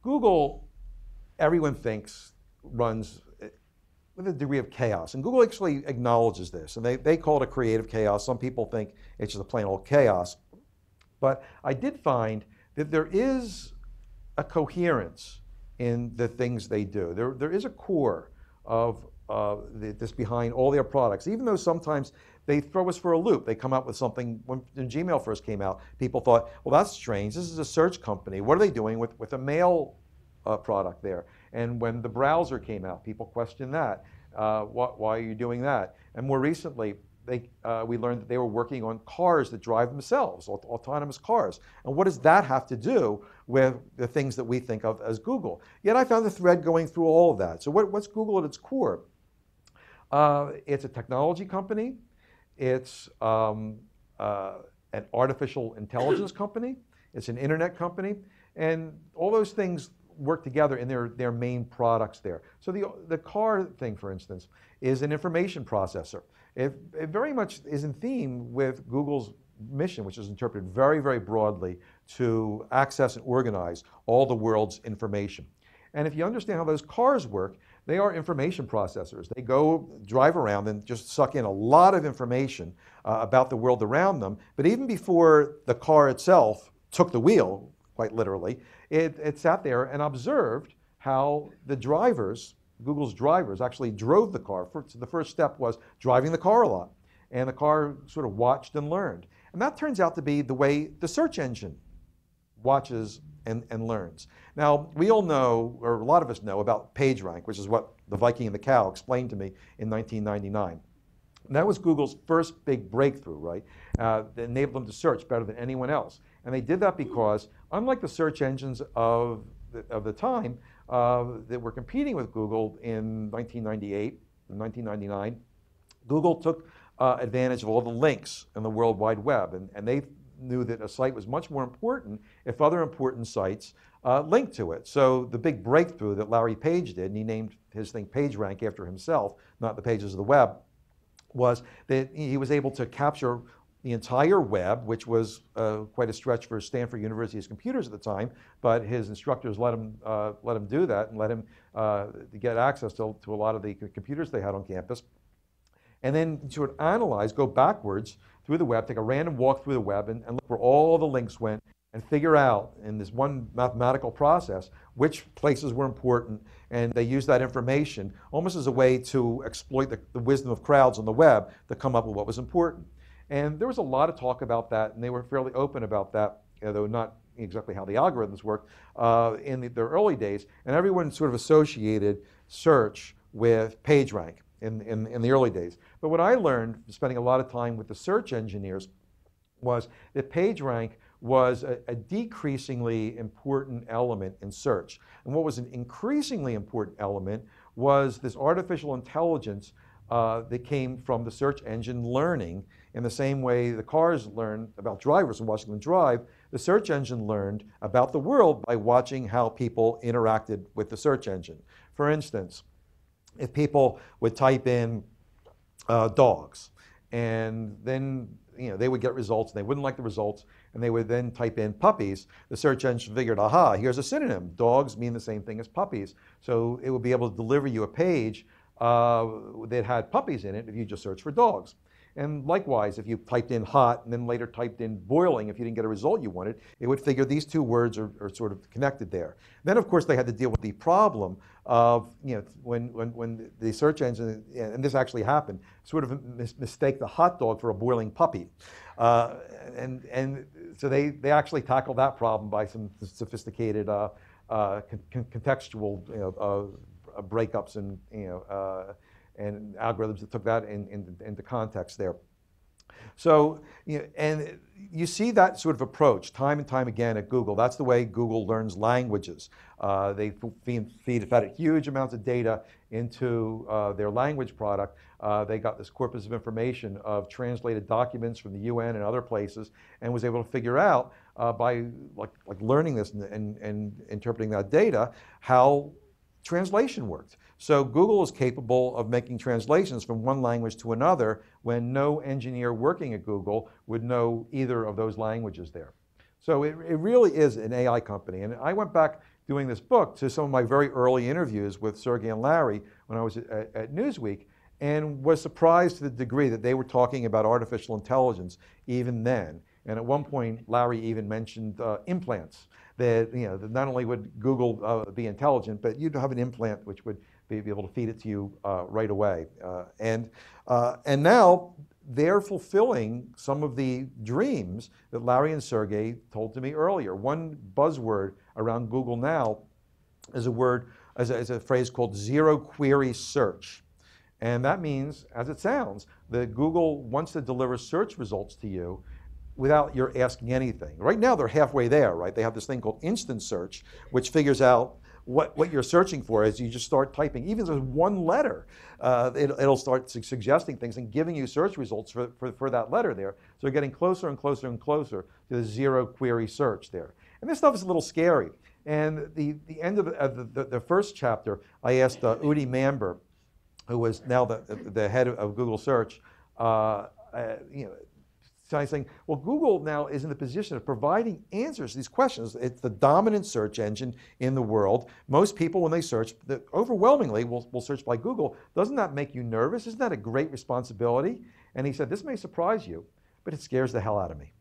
Google, everyone thinks, runs with a degree of chaos. And Google actually acknowledges this, and they call it a creative chaos. Some people think it's just a plain old chaos. But I did find that there is a coherence in the things they do. There is a core of this behind all their products, even though sometimes they throw us for a loop. They come out with something. When Gmail first came out, people thought, well, that's strange. This is a search company. What are they doing with a mail product there? And when the browser came out, people questioned that. Why are you doing that? And more recently, we learned that they were working on cars that drive themselves, autonomous cars. And what does that have to do with the things that we think of as Google? Yet I found the thread going through all of that. So what's Google at its core? It's a technology company. It's an artificial intelligence company. It's an internet company. And all those things work together in their main products there. So the car thing, for instance, is an information processor. It very much is in theme with Google's mission, which is interpreted very, very broadly to access and organize all the world's information. And if you understand how those cars work, they are information processors. They go drive around and just suck in a lot of information about the world around them. But even before the car itself took the wheel, quite literally, it sat there and observed how the drivers, Google's drivers, actually drove the car. So the first step was driving the car a lot. And the car sort of watched and learned. And that turns out to be the way the search engine watches and learns. Now, we all know, or a lot of us know, about PageRank, which is what the Viking and the Cow explained to me in 1999. And that was Google's first big breakthrough, right? That enabled them to search better than anyone else. And they did that because, unlike the search engines of the time that were competing with Google in 1998 and 1999, Google took advantage of all the links in the World Wide Web. And they knew that a site was much more important if other important sites linked to it. So the big breakthrough that Larry Page did, and he named his thing PageRank after himself, not the pages of the web, was that he was able to capture the entire web, which was quite a stretch for Stanford University's computers at the time, but his instructors let him do that and let him get access to a lot of the computers they had on campus. And then sort of analyze, go backwards through the web, take a random walk through the web and look where all the links went and figure out in this one mathematical process which places were important. And they used that information almost as a way to exploit the wisdom of crowds on the web to come up with what was important. And there was a lot of talk about that, and they were fairly open about that, though not exactly how the algorithms worked in their early days. And everyone sort of associated search with PageRank in the early days. But what I learned, spending a lot of time with the search engineers, was that PageRank was a decreasingly important element in search. And what was an increasingly important element was this artificial intelligence that came from the search engine learning. In the same way the cars learn about drivers and watching them drive, the search engine learned about the world by watching how people interacted with the search engine. For instance, if people would type in dogs, and then they would get results, and they wouldn't like the results, and they would then type in puppies, the search engine figured, aha, here's a synonym. Dogs mean the same thing as puppies. So it would be able to deliver you a page that had puppies in it if you just search for dogs. And likewise, if you typed in hot and then later typed in boiling, if you didn't get a result you wanted, it would figure these two words are sort of connected there. Then, of course, they had to deal with the problem of, when the search engine, and this actually happened, sort of mistake the hot dog for a boiling puppy. And so they actually tackled that problem by some sophisticated contextual breakups and algorithms that took that into context there. So, and you see that sort of approach time and time again at Google. That's the way Google learns languages. They fed huge amounts of data into their language product. They got this corpus of information of translated documents from the UN and other places, and was able to figure out by learning this and interpreting that data how translation worked. So Google is capable of making translations from one language to another when no engineer working at Google would know either of those languages there. So it really is an AI company. And I went back doing this book to some of my very early interviews with Sergey and Larry when I was at Newsweek, and was surprised to the degree that they were talking about artificial intelligence even then. And at one point, Larry even mentioned implants. That, that not only would Google be intelligent, but you'd have an implant which would be able to feed it to you right away. And now they're fulfilling some of the dreams that Larry and Sergey told to me earlier. One buzzword around Google now is a phrase called zero query search. And that means, as it sounds, that Google wants to deliver search results to you without your asking anything. Right now they're halfway there, right? They have this thing called instant search, which figures out what you're searching for as you just start typing. Even if there's one letter, it'll start suggesting things and giving you search results for that letter there. So you're getting closer and closer and closer to the zero query search there. And this stuff is a little scary. And the end of the first chapter, I asked Udi Manber, who was now the head of Google Search, saying, well, Google now is in the position of providing answers to these questions. It's the dominant search engine in the world. Most people, when they search, overwhelmingly will search by Google. Doesn't that make you nervous? Isn't that a great responsibility? And he said, this may surprise you, but it scares the hell out of me.